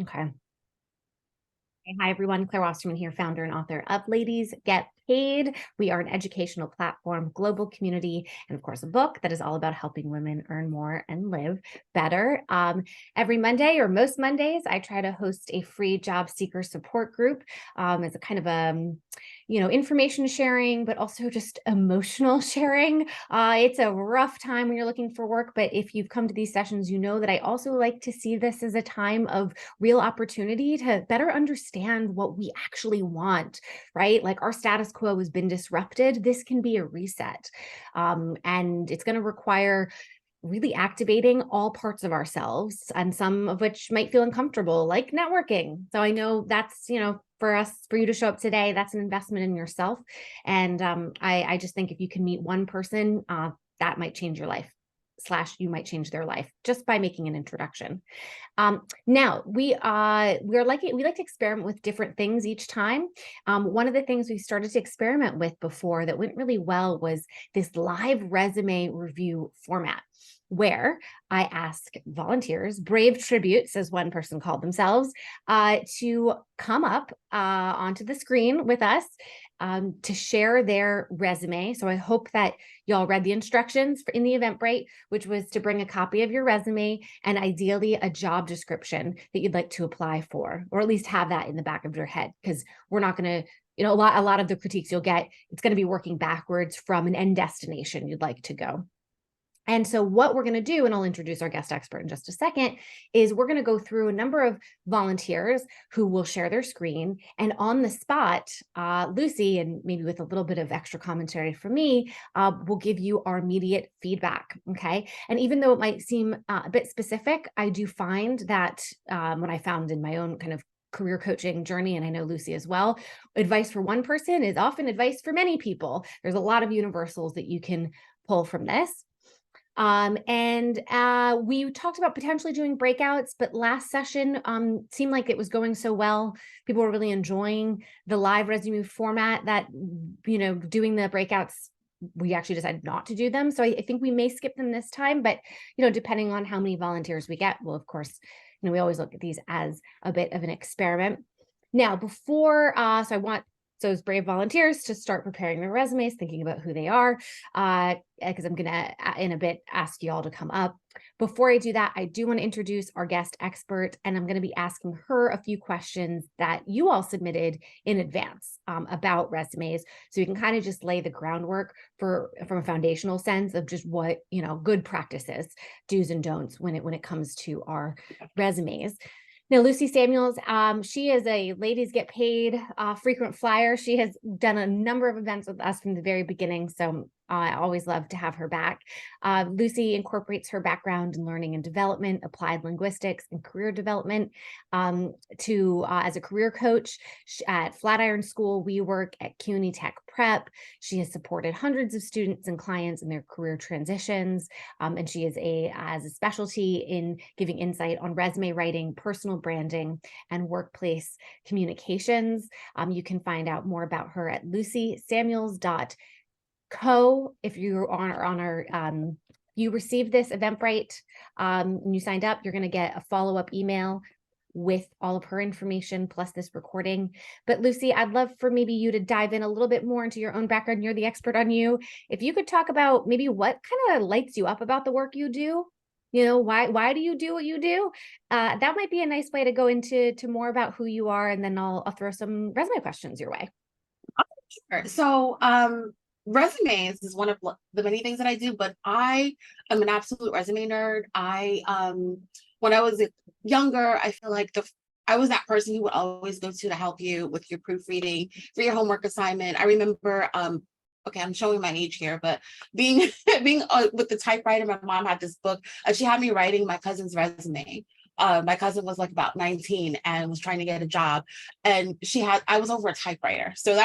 Okay. Hi, everyone. Claire Wasserman here, founder and author of Ladies Get Paid. We are an educational platform, global community, and of course, a book that is all about helping women earn more and live better. Every Monday, or most Mondays, I try to host a free job seeker support group. It's a kind of information sharing, but also just emotional sharing. It's a rough time when you're looking for work, but if you've come to these sessions, you know that I also like to see this as a time of real opportunity to better understand what we actually want, right? Like our status quo has been disrupted. This can be a reset. And it's going to require really activating all parts of ourselves, and some of which might feel uncomfortable, like networking. So I know that's, for you to show up today, that's an investment in yourself. And I just think if you can meet one person, that might change your life. / you might change their life just by making an introduction. Now we like to experiment with different things each time. One of the things we started to experiment with before that went really well was this live resume review format, where I ask volunteers, brave tributes, as one person called themselves, to come up onto the screen with us to share their resume. So I hope that y'all read the instructions in the Eventbrite, which was to bring a copy of your resume and ideally a job description that you'd like to apply for, or at least have that in the back of your head, because we're not going to, a lot of the critiques you'll get, it's going to be working backwards from an end destination you'd like to go. And so what we're going to do, and I'll introduce our guest expert in just a second, is we're going to go through a number of volunteers who will share their screen. And on the spot, Lucy, and maybe with a little bit of extra commentary from me, will give you our immediate feedback. Okay. And even though it might seem a bit specific, I do find that when I found in my own kind of career coaching journey, and I know Lucy as well, advice for one person is often advice for many people. There's a lot of universals that you can pull from this. We talked about potentially doing breakouts, but last session seemed like it was going so well. People were really enjoying the live resume format that, doing the breakouts, we actually decided not to do them. So I think we may skip them this time, but, depending on how many volunteers we get, we'll, of course, we always look at these as a bit of an experiment. Now, before, so I want those brave volunteers to start preparing their resumes, thinking about who they are, because I'm going to, in a bit, ask you all to come up. Before I do that, I do want to introduce our guest expert, and I'm going to be asking her a few questions that you all submitted in advance about resumes, so we can kind of just lay the groundwork from a foundational sense of just what, good practices, do's and don'ts when it comes to our resumes. Now, Lucy Samuels, she is a Ladies Get Paid frequent flyer. She has done a number of events with us from the very beginning, so I always love to have her back. Lucy incorporates her background in learning and development, applied linguistics, and career development as a career coach at Flatiron School. We work at CUNY Tech Prep. She has supported hundreds of students and clients in their career transitions, and she has a specialty in giving insight on resume writing, personal branding, and workplace communications. You can find out more about her at lucysamuels.co. If you're on our you received this Eventbrite and you signed up, you're going to get a follow-up email with all of her information plus this recording. But Lucy, I'd love for maybe you to dive in a little bit more into your own background. You're the expert on you. If you could talk about maybe what kind of lights you up about the work you do, why do you do what you do? That might be a nice way to go into more about who you are, and then I'll throw some resume questions your way. Sure. So resumes is one of the many things that I do, but I am an absolute resume nerd. When I was younger, I feel like I was that person who would always go to help you with your proofreading for your homework assignment. I remember, okay, I'm showing my age here, but being with the typewriter, my mom had this book, and she had me writing my cousin's resume. My cousin was like about 19 and was trying to get a job, and I was over a typewriter. So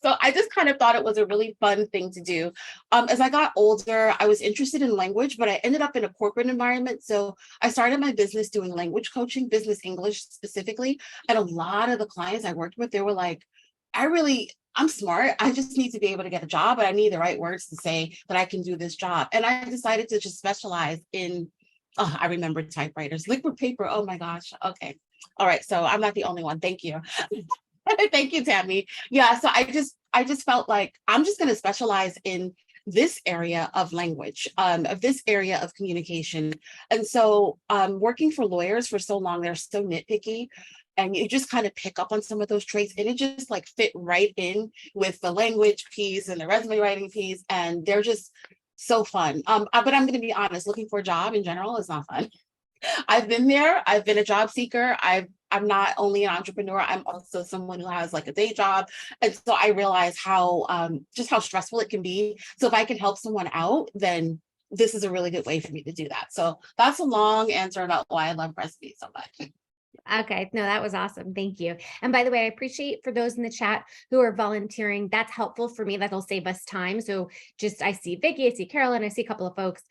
so I just kind of thought it was a really fun thing to do. As I got older, I was interested in language, but I ended up in a corporate environment. So I started my business doing language coaching, business English specifically. And a lot of the clients I worked with, they were like, I'm smart. I just need to be able to get a job, but I need the right words to say that I can do this job. And I decided to just specialize in I remember typewriters, liquid paper. Oh my gosh. Okay. All right, so I'm not the only one. Thank you. Thank you, Tammy. Yeah, so I just felt like I'm just going to specialize in this area of language, of this area of communication. And so working for lawyers for so long, they're so nitpicky. And you just kind of pick up on some of those traits, and it just like fit right in with the language piece and the resume writing piece. And they're just so fun. But I'm going to be honest, looking for a job in general is not fun. I've been there. I've been a job seeker. I'm not only an entrepreneur, I'm also someone who has like a day job. And so I realize how just how stressful it can be. So if I can help someone out, then this is a really good way for me to do that. So that's a long answer about why I love recipes so much. Okay, no, that was awesome. Thank you. And by the way, I appreciate for those in the chat who are volunteering. That's helpful for me. That'll save us time. So just I see Vicky, I see Carolyn, I see a couple of folks.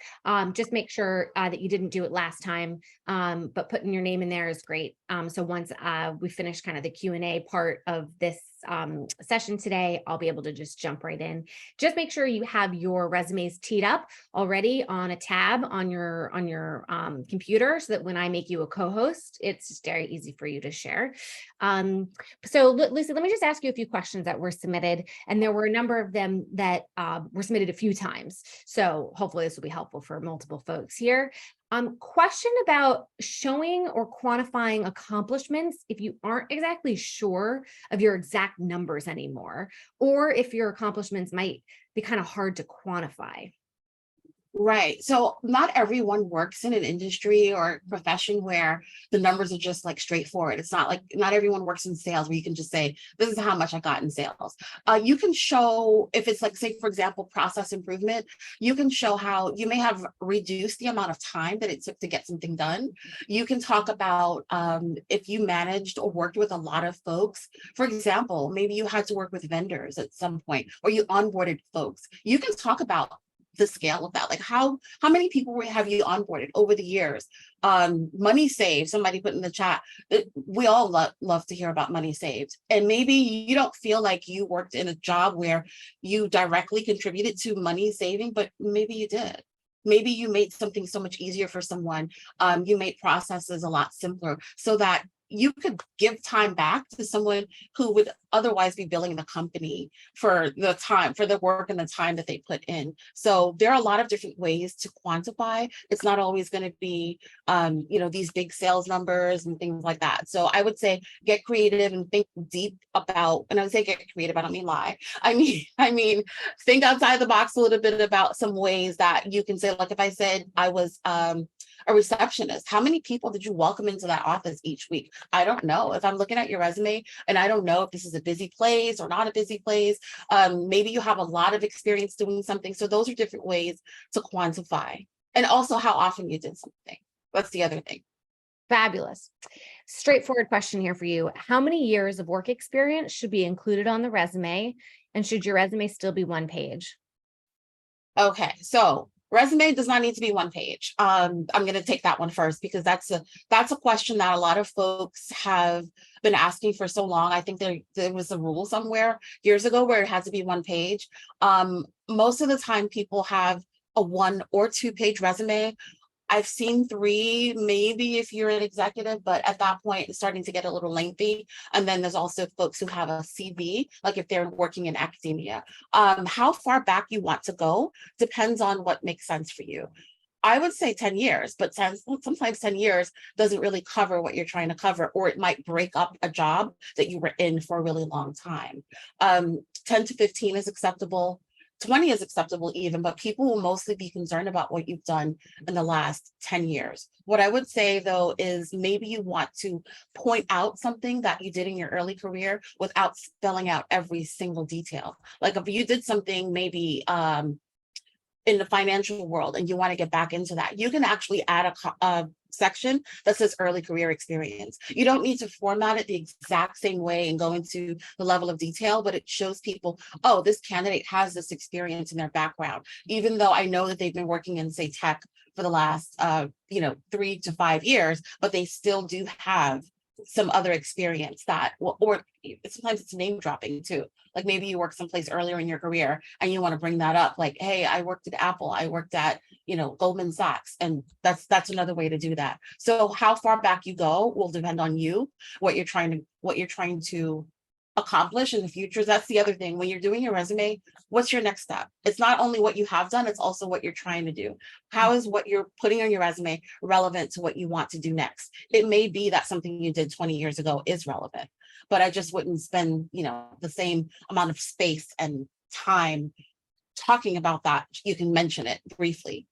Just make sure that you didn't do it last time, but putting your name in there is great. So once we finish kind of the Q&A part of this session today, I'll be able to just jump right in. Just make sure you have your resumes teed up already on a tab on your computer, so that when I make you a co-host, it's just very easy for you to share. So Lucy, let me just ask you a few questions that were submitted, and there were a number of them that were submitted a few times. So hopefully this will be helpful for multiple folks here. Question about showing or quantifying accomplishments if you aren't exactly sure of your exact numbers anymore, or if your accomplishments might be kind of hard to quantify. Right. So not everyone works in an industry or profession where the numbers are just like straightforward. It's not like not everyone works in sales where you can just say, this is how much I got in sales. You can show, if it's like, say, for example, process improvement, you can show how you may have reduced the amount of time that it took to get something done. You can talk about if you managed or worked with a lot of folks. For example, maybe you had to work with vendors at some point, or you onboarded folks. You can talk about the scale of that, like how many people have you onboarded over the years. Money saved, somebody put in the chat. We all love to hear about money saved, and maybe you don't feel like you worked in a job where you directly contributed to money saving, but maybe you did. Maybe you made something so much easier for someone. You made processes a lot simpler so that you could give time back to someone who would otherwise be billing the company for the time, for the work and the time that they put in. So there are a lot of different ways to quantify. It's not always going to be, these big sales numbers and things like that. So I would say get creative and think deep about, and I would say get creative, I don't mean lie. I mean, think outside the box a little bit about some ways that you can say, like if I said I was, a receptionist, how many people did you welcome into that office each week? I don't know. If I'm looking at your resume and I don't know if this is a busy place or not a busy place, maybe you have a lot of experience doing something. So those are different ways to quantify. And also how often you did something. That's the other thing. Fabulous. Straightforward question here for you. How many years of work experience should be included on the resume? And should your resume still be one page? Okay, so resume does not need to be one page. I'm going to take that one first because that's a question that a lot of folks have been asking for so long. I think there was a rule somewhere years ago where it had to be one page. Most of the time people have a 1 or 2 page resume. I've seen 3, maybe if you're an executive, but at that point, it's starting to get a little lengthy. And then there's also folks who have a CV, like if they're working in academia. How far back you want to go depends on what makes sense for you. I would say 10 years, but sometimes 10 years doesn't really cover what you're trying to cover, or it might break up a job that you were in for a really long time. 10 to 15 is acceptable. 20 is acceptable even, but people will mostly be concerned about what you've done in the last 10 years. What I would say though is maybe you want to point out something that you did in your early career without spelling out every single detail. Like if you did something maybe in the financial world and you want to get back into that, you can actually add a section that says early career experience. You don't need to format it the exact same way and go into the level of detail, but it shows people, oh, this candidate has this experience in their background, even though I know that they've been working in, say, tech for the last 3 to 5 years, but they still do have some other experience that, or sometimes it's name dropping too. Like maybe you worked someplace earlier in your career and you want to bring that up. Like, hey, I worked at Apple, I worked at, Goldman Sachs. And that's another way to do that. So how far back you go will depend on you, what you're trying to accomplish in the future. That's the other thing. When you're doing your resume, what's your next step? It's not only what you have done, it's also what you're trying to do. How is what you're putting on your resume relevant to what you want to do next? It may be that something you did 20 years ago is relevant, but I just wouldn't spend, the same amount of space and time talking about that. You can mention it briefly.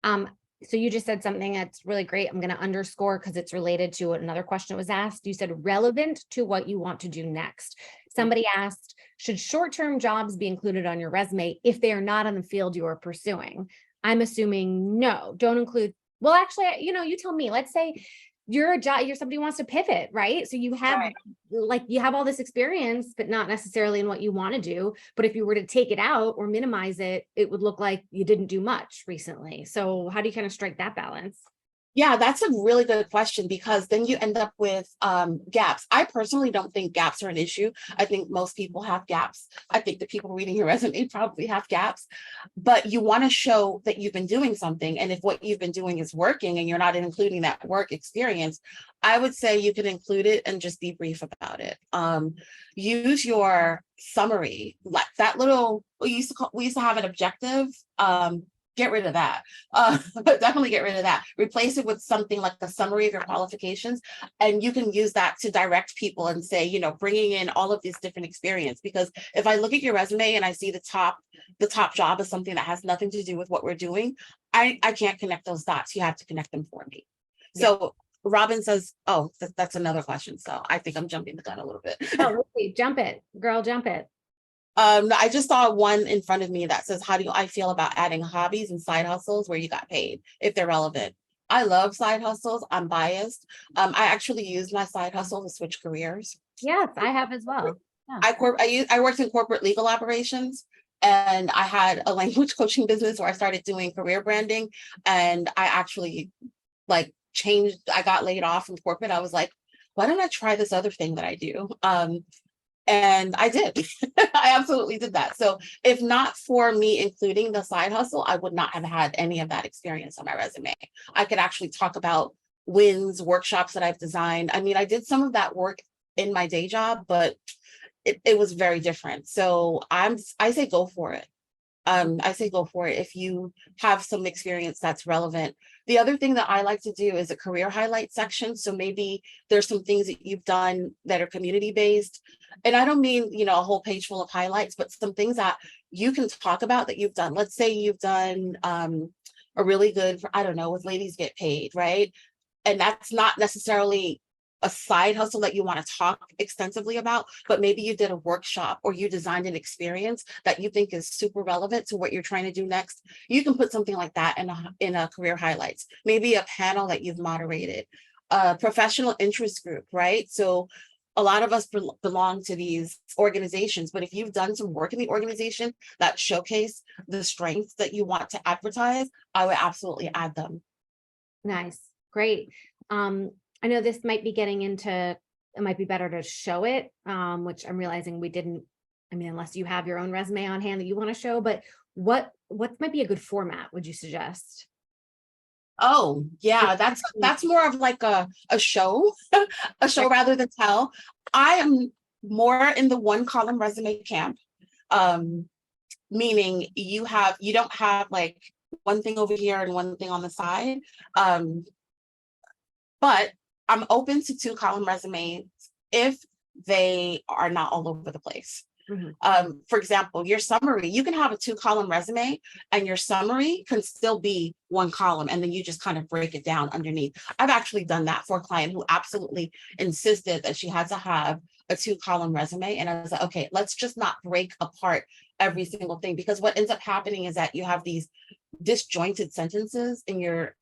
So you just said something that's really great. I'm going to underscore because it's related to another question that was asked. You said relevant to what you want to do next. Somebody asked, should short-term jobs be included on your resume if they are not in the field you are pursuing? I'm assuming no, don't include. Well, actually, you tell me. Let's say you're somebody who wants to pivot, right? So you have you have all this experience, but not necessarily in what you want to do. But if you were to take it out or minimize it, it would look like you didn't do much recently. So how do you kind of strike that balance? Yeah, that's a really good question, because then you end up with gaps. I personally don't think gaps are an issue. I think most people have gaps. I think the people reading your resume probably have gaps, but you want to show that you've been doing something. And if what you've been doing is working and you're not including that work experience, I would say you can include it and just be brief about it. Use your summary, like that little, we used to have an objective. Get rid of that. But definitely get rid of that. Replace it with something like a summary of your qualifications. And you can use that to direct people and say, bringing in all of this different experience. Because if I look at your resume and I see the top job is something that has nothing to do with what we're doing, I can't connect those dots. You have to connect them for me. Yeah. So Robin says, oh, that's another question. So I think I'm jumping the gun a little bit. Oh, wait, jump it, girl, jump it. I just saw one in front of me that says, how do I feel about adding hobbies and side hustles where you got paid, if they're relevant? I love side hustles. I'm biased. I actually use my side hustle to switch careers. Yes, I have as well. Yeah. I worked in corporate legal operations, and I had a language coaching business where I started doing career branding, and I actually changed. I got laid off from corporate. I was like, why don't I try this other thing that I do? And I did. I absolutely did that. So if not for me including the side hustle, I would not have had any of that experience on my resume. I could actually talk about wins, workshops that I've designed. I mean, I did some of that work in my day job, but it was very different. So I say go for it. I say go for it if you have some experience that's relevant. The other thing that I like to do is a career highlight section. So maybe there's some things that you've done that are community based. And I don't mean, a whole page full of highlights, but some things that you can talk about that you've done. Let's say you've done a really good, I don't know, with Ladies Get Paid, right? And that's not necessarily a side hustle that you want to talk extensively about, but maybe you did a workshop or you designed an experience that you think is super relevant to what you're trying to do next. You can put something like that in a career highlights, maybe a panel that you've moderated, a professional interest group, right? So a lot of us belong to these organizations, but if you've done some work in the organization that showcase the strengths that you want to advertise, I would absolutely add them. Nice. Great. I know this might be getting into, it might be better to show it, which I'm realizing we didn't, unless you have your own resume on hand that you want to show, but what might be a good format, would you suggest? Oh, yeah, that's more of like a show, a show rather than tell. I am more in the one column resume camp, meaning you don't have like one thing over here and one thing on the side. But I'm open to 2-column resumes if they are not all over the place. Mm-hmm. For example, your summary, you can have a 2-column resume and your summary can still be 1 column, and then you just kind of break it down underneath. I've actually done that for a client who absolutely insisted that she had to have a 2-column resume. And I was like, okay, let's just not break apart every single thing, because what ends up happening is that you have these disjointed sentences in your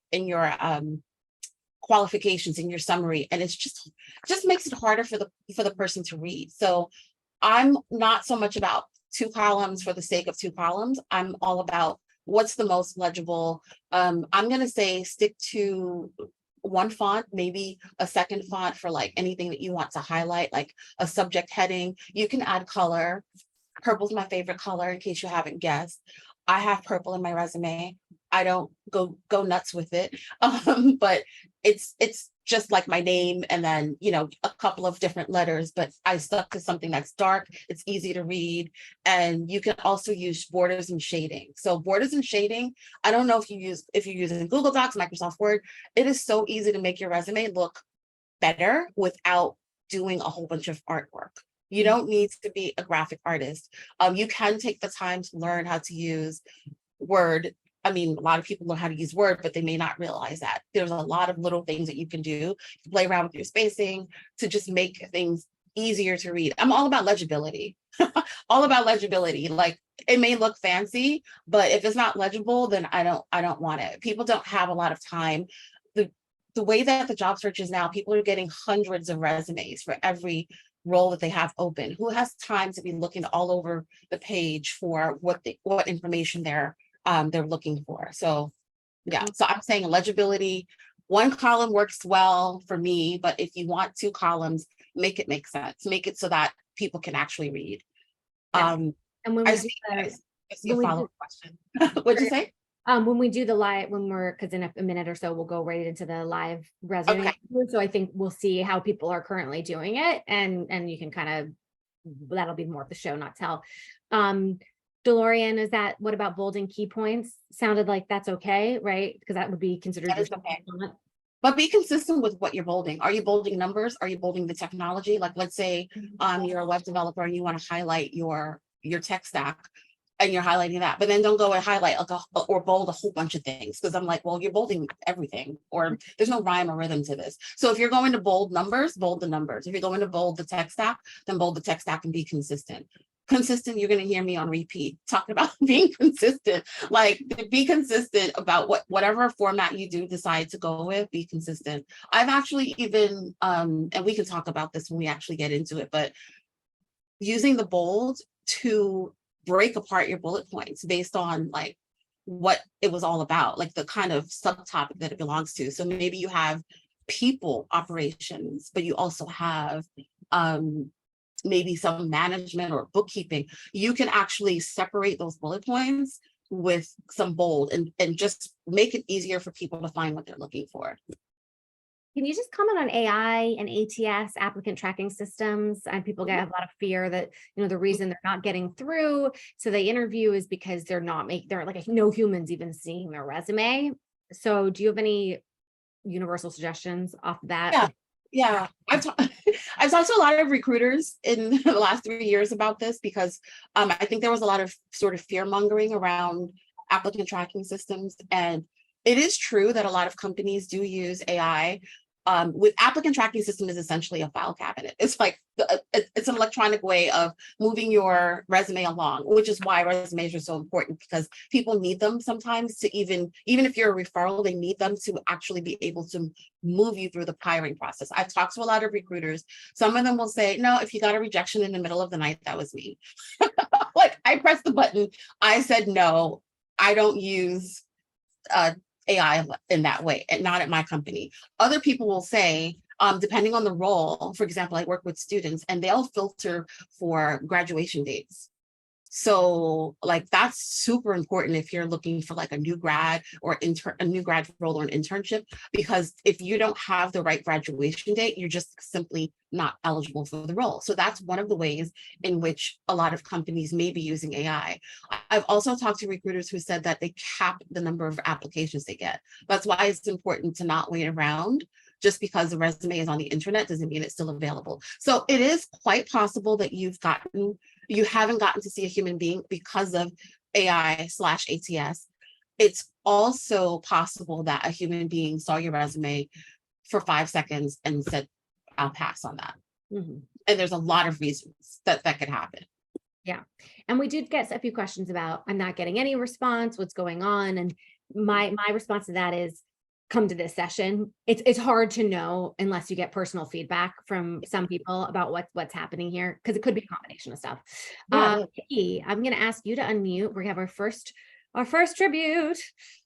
qualifications in your summary, and it's just makes it harder for the person to read. So I'm not so much about 2 columns for the sake of 2 columns. I'm all about what's the most legible. I'm going to say stick to one font, maybe a second font for like anything that you want to highlight, like a subject heading. You can add color. Purple's my favorite color, in case you haven't guessed. I have purple in my resume. I don't go nuts with it. But it's just like my name and then, you know, a couple of different letters, but I stuck to something that's dark, it's easy to read. And you can also use borders and shading. So borders and shading, I don't know if you're using Google Docs, Microsoft Word, it is so easy to make your resume look better without doing a whole bunch of artwork. You don't need to be a graphic artist. You can take the time to learn how to use Word. I mean, a lot of people know how to use Word, but they may not realize that there's a lot of little things that you can do. You can play around with your spacing to just make things easier to read. I'm all about legibility. All about legibility. Like, it may look fancy, but if it's not legible, then I don't want it. People don't have a lot of time. The way that the job search is now, people are getting hundreds of resumes for every role that they have open. Who has time to be looking all over the page for what information they're looking for? So yeah, so I'm saying legibility, one column works well for me, but if you want two columns, make it make sense, make it so that people can actually read. Yeah. And when we do I see a follow-up question. What'd you say? When we do the live, because in a minute or so, we'll go right into the live resume. Okay. So I think we'll see how people are currently doing it, and you can kind of, that'll be more of the show, not tell. DeLorean, what about bolding key points? Sounded like that's okay, right? Because that would be considered. That is okay. But be consistent with what you're bolding. Are you bolding numbers? Are you bolding the technology? Like, let's say you're a web developer and you want to highlight your tech stack, and you're highlighting that, but then don't go and highlight or bold a whole bunch of things, because I'm like, well, you're bolding everything, or there's no rhyme or rhythm to this. So if you're going to bold numbers, bold the numbers. If you're going to bold the tech stack, then bold the tech stack and be consistent. You're going to hear me on repeat talking about being consistent. Like, be consistent about whatever format you do decide to go with. Be consistent. I've actually even and we can talk about this when we actually get into it, but using the bold to break apart your bullet points based on like what it was all about, like the kind of subtopic that it belongs to. So maybe you have people operations, but you also have maybe some management or bookkeeping. You can actually separate those bullet points with some bold and just make it easier for people to find what they're looking for. Can you just comment on AI and ATS, applicant tracking systems? And people get a lot of fear that, the reason they're not getting through, so they interview, is because they're like no humans even seeing their resume. So do you have any universal suggestions off of that? Yeah. I've talked to a lot of recruiters in the last 3 years about this, because I think there was a lot of sort of fear mongering around applicant tracking systems. And it is true that a lot of companies do use AI. With applicant tracking system is essentially a file cabinet. It's like it's an electronic way of moving your resume along, which is why resumes are so important, because people need them sometimes to even if you're a referral, they need them to actually be able to move you through the hiring process. I've talked to a lot of recruiters. Some of them will say, no, if you got a rejection in the middle of the night, that was me. Like, I pressed the button. I said, no, I don't use AI in that way, and not at my company. Other people will say, depending on the role, for example, I work with students and they'll filter for graduation dates. So like, that's super important if you're looking for like a new grad or a new grad role or an internship, because if you don't have the right graduation date, you're just simply not eligible for the role. So that's one of the ways in which a lot of companies may be using AI. I've also talked to recruiters who said that they cap the number of applications they get. That's why it's important to not wait around. Just because the resume is on the internet doesn't mean it's still available. So it is quite possible that you haven't gotten to see a human being because of AI/ATS. It's also possible that a human being saw your resume for 5 seconds and said, I'll pass on that. And there's a lot of reasons that could happen. Yeah. And we did get a few questions about, I'm not getting any response, what's going on? And my response to that is, come to this session. It's hard to know unless you get personal feedback from some people about what's happening here, because it could be a combination of stuff. Hey, I'm going to ask you to unmute. We have our first our first tribute.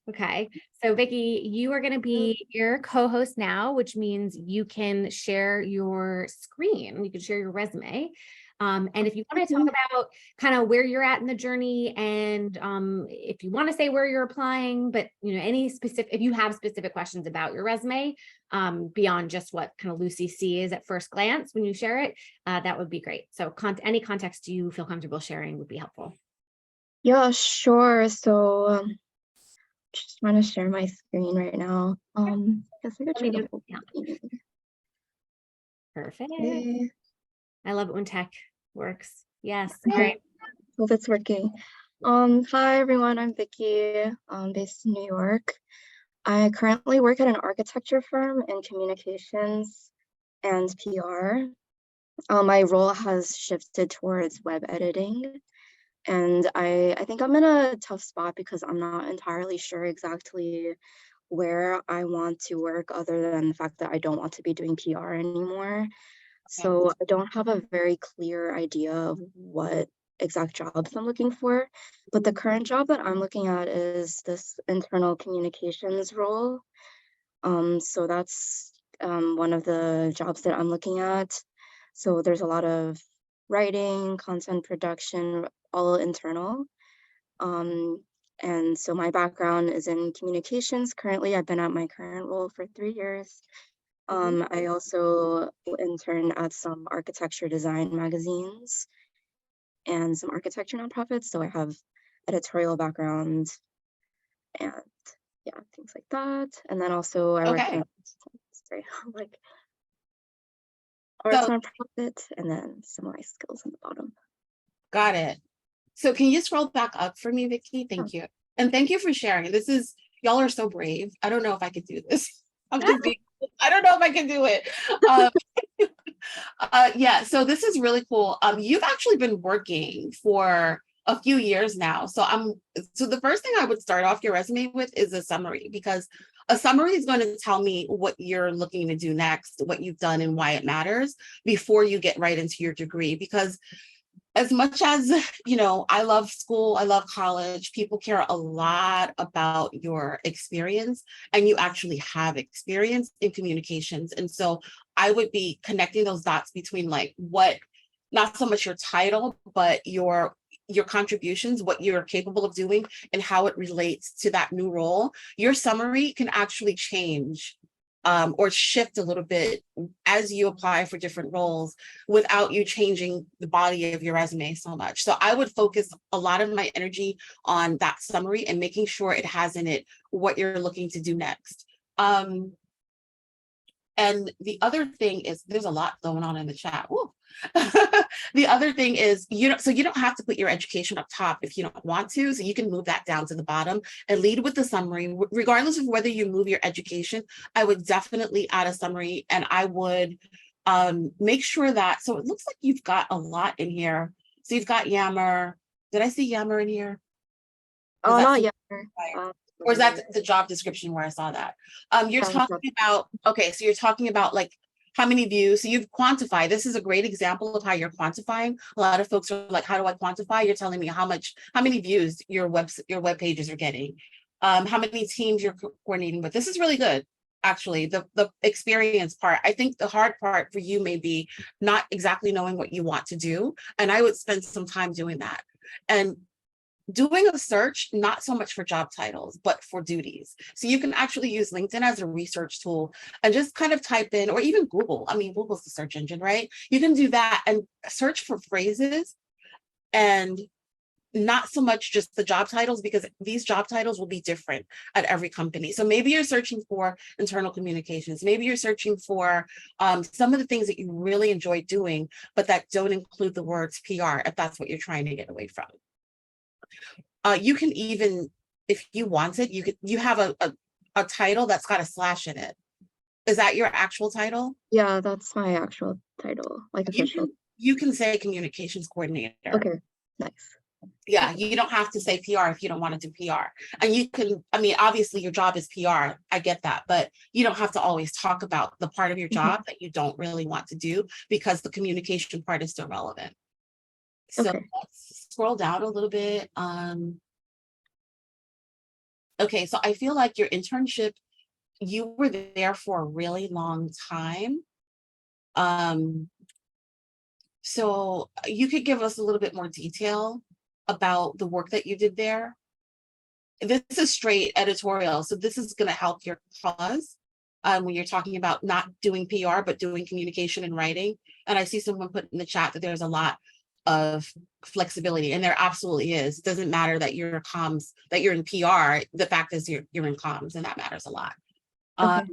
Okay. So Vicky, you are going to be your co-host now, which means you can share your screen. You can share your resume. And if you want to talk about kind of where you're at in the journey, and if you want to say where you're applying, but any specific, if you have specific questions about your resume, beyond just what kind of Lucy sees at first glance when you share it, that would be great. So any context you feel comfortable sharing would be helpful. Yeah, sure. So just want to share my screen right now. Guess I could try to open. Perfect. Okay. I love it when tech works. Yes. Great. Well, that's working. Hi everyone, I'm Vicky, based in New York. I currently work at an architecture firm in communications and PR. My role has shifted towards web editing. And I think I'm in a tough spot because I'm not entirely sure exactly where I want to work, other than the fact that I don't want to be doing PR anymore. So I don't have a very clear idea of what exact jobs I'm looking for. But the current job that I'm looking at is this internal communications role. So that's one of the jobs that I'm looking at. So there's a lot of writing, content production, all internal. And so my background is in communications. Currently, I've been at my current role for 3 years. I also intern at some architecture design magazines and some architecture nonprofits. So I have editorial background and yeah, things like that. And then also I work in like arts nonprofit, and then some of my skills on the bottom. Got it. So can you scroll back up for me, Vicky? Thank you. And thank you for sharing. Y'all are so brave. I don't know if I could do this. I don't know if I can do it. Yeah, so this is really cool. You've actually been working for a few years now. So the first thing I would start off your resume with is a summary, because a summary is going to tell me what you're looking to do next, what you've done and why it matters before you get right into your degree. Because as much as, I love school, I love college, people care a lot about your experience, and you actually have experience in communications. And so I would be connecting those dots between not so much your title, but your contributions, what you're capable of doing and how it relates to that new role. Your summary can actually change or shift a little bit as you apply for different roles without you changing the body of your resume so much. So I would focus a lot of my energy on that summary and making sure it has in it what you're looking to do next. And the other thing is, there's a lot going on in the chat. The other thing is, you don't have to put your education up top if you don't want to. So you can move that down to the bottom and lead with the summary. Regardless of whether you move your education, I would definitely add a summary, and I would make sure that, so it looks like you've got a lot in here. So you've got Yammer. Did I see Yammer in here? Oh, not Yammer. Or is that the job description where I saw that? You're talking about, okay, so you're talking about like how many views. So you've quantified. This is a great example of how you're quantifying. A lot of folks are like, how do I quantify? You're telling me how many views your web pages are getting, how many teams you're coordinating with. This is really good. Actually, the experience part, I think the hard part for you may be not exactly knowing what you want to do. And I would spend some time doing that. And doing a search, not so much for job titles, but for duties. So you can actually use LinkedIn as a research tool and just kind of type in, or even Google. I mean, Google's the search engine, right? You can do that and search for phrases, and not so much just the job titles, because these job titles will be different at every company. So maybe you're searching for internal communications. Maybe you're searching for some of the things that you really enjoy doing, but that don't include the words PR, if that's what you're trying to get away from. You can even, if you want it, you have a title that's got a slash in it. Is that your actual title? Yeah, that's my actual title, like official. You can say communications coordinator. Okay, nice. Yeah, you don't have to say PR if you don't want to do PR. And you can, I mean, obviously your job is PR. I get that, but you don't have to always talk about the part of your job that you don't really want to do, because the communication part is still relevant. So let's scroll down a little bit. Okay, so I feel like your internship, you were there for a really long time. So you could give us a little bit more detail about the work that you did there. This is straight editorial, so this is going to help your cause when you're talking about not doing PR, but doing communication and writing. And I see someone put in the chat that there's a lot of flexibility, and there absolutely is. It doesn't matter that you're comms, that you're in PR. The fact is you're in comms, and that matters a lot. Okay.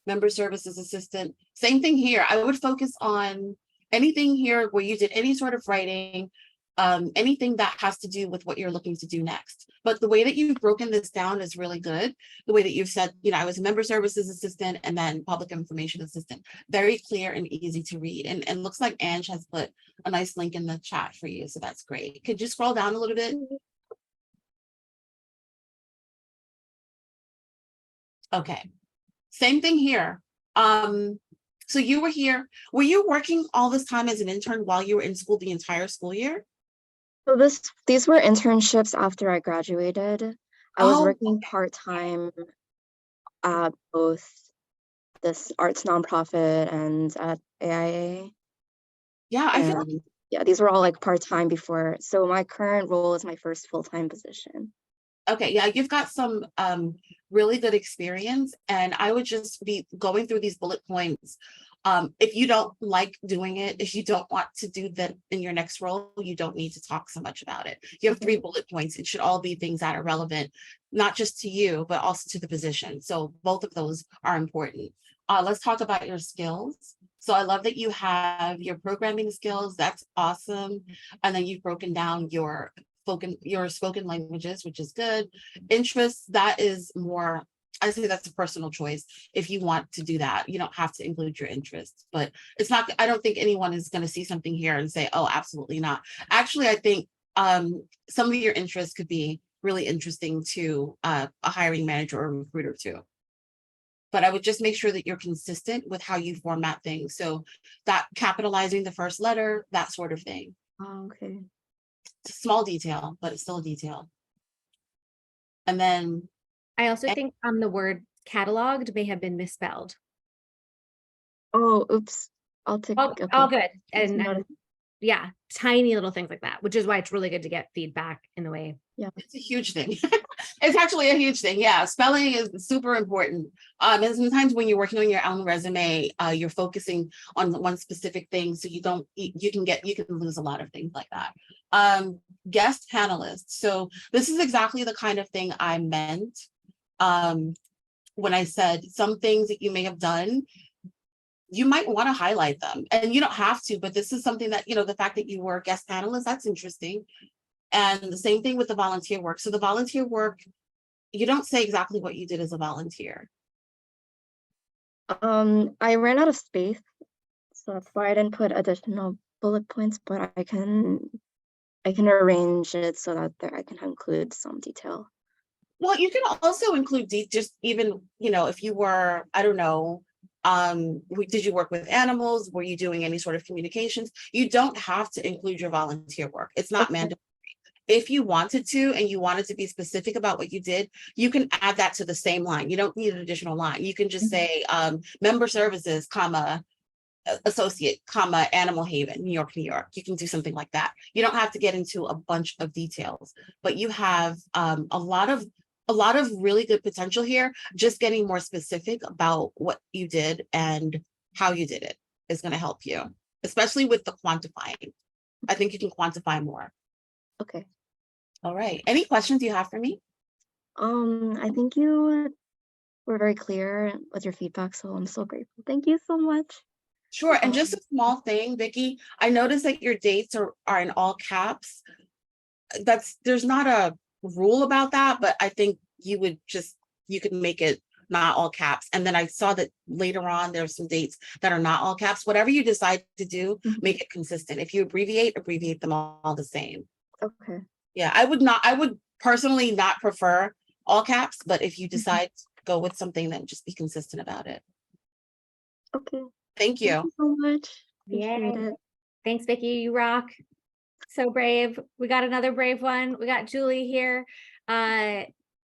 Member services assistant, same thing here. I would focus on anything here where you did any sort of writing, anything that has to do with what you're looking to do next. But the way that you've broken this down is really good. The way that you've said, I was a member services assistant and then public information assistant, very clear and easy to read. And looks like Ange has put a nice link in the chat for you, so that's great. Could you scroll down a little bit? Okay, same thing here. So you were here, were you working all this time as an intern while you were in school the entire school year? So these were internships after I graduated. I was Oh, working part-time at both this arts nonprofit and at AIA. yeah, I feel like, And yeah, these were all like part-time before. So my current role is my first full-time position. okay, yeah, you've got some really good experience, and I would just be going through these bullet points. If you don't like doing it, if you don't want to do that in your next role, you don't need to talk so much about it. You have 3 bullet points. It should all be things that are relevant, not just to you, but also to the position. So both of those are important. Let's talk about your skills. So I love that you have your programming skills. That's awesome. And then you've broken down your spoken languages, which is good. Interests, that is more, I say that's a personal choice. If you want to do that, you don't have to include your interests, but it's not, I don't think anyone is going to see something here and say, oh, absolutely not. Actually, I think some of your interests could be really interesting to a hiring manager or recruiter too. But I would just make sure that you're consistent with how you format things. So that capitalizing the first letter, that sort of thing. Oh, okay. It's a small detail, but it's still a detail. And then I also think the word cataloged may have been misspelled. Oh, oops. I'll take All good. And notice. yeah, tiny little things like that, which is why it's really good to get feedback in the way. Yeah, it's a huge thing. It's actually a huge thing. Yeah, spelling is super important. And sometimes when you're working on your own resume, you're focusing on one specific thing, so you can lose a lot of things like that. Guest panelists. So this is exactly the kind of thing I meant when I said some things that you may have done. You might want to highlight them, and you don't have to, but this is something that, the fact that you were a guest panelist, that's interesting. And the same thing with the volunteer work. So the volunteer work, you don't say exactly what you did as a volunteer. I ran out of space, so that's why I didn't put additional bullet points, but I can arrange it so that I can include some detail. Well, you can also include just even, if you were, I don't know, did you work with animals? Were you doing any sort of communications? You don't have to include your volunteer work. It's not mandatory. If you wanted to, and you wanted to be specific about what you did, you can add that to the same line. You don't need an additional line. You can just say member services, comma, associate, comma, Animal Haven, New York, New York. You can do something like that. You don't have to get into a bunch of details, but you have a lot of really good potential here. Just getting more specific about what you did and how you did it is going to help you, especially with the quantifying. I think you can quantify more. Okay. All right. Any questions you have for me? I think you were very clear with your feedback, so I'm so grateful. Thank you so much. Sure. And just a small thing, Vicki, I noticed that your dates are in all caps. There's not a rule about that, but I think you could make it not all caps. And then I saw that later on there's some dates that are not all caps. Whatever you decide to do, make it consistent. If you abbreviate them all the same. Okay. Yeah, I would personally not prefer all caps, but if you decide to go with something, then just be consistent about it. Okay. Thank you. Thank you so much. Yeah. Appreciate it. Thanks, Vicki. You rock. So brave. We got another brave one. We got Julie here.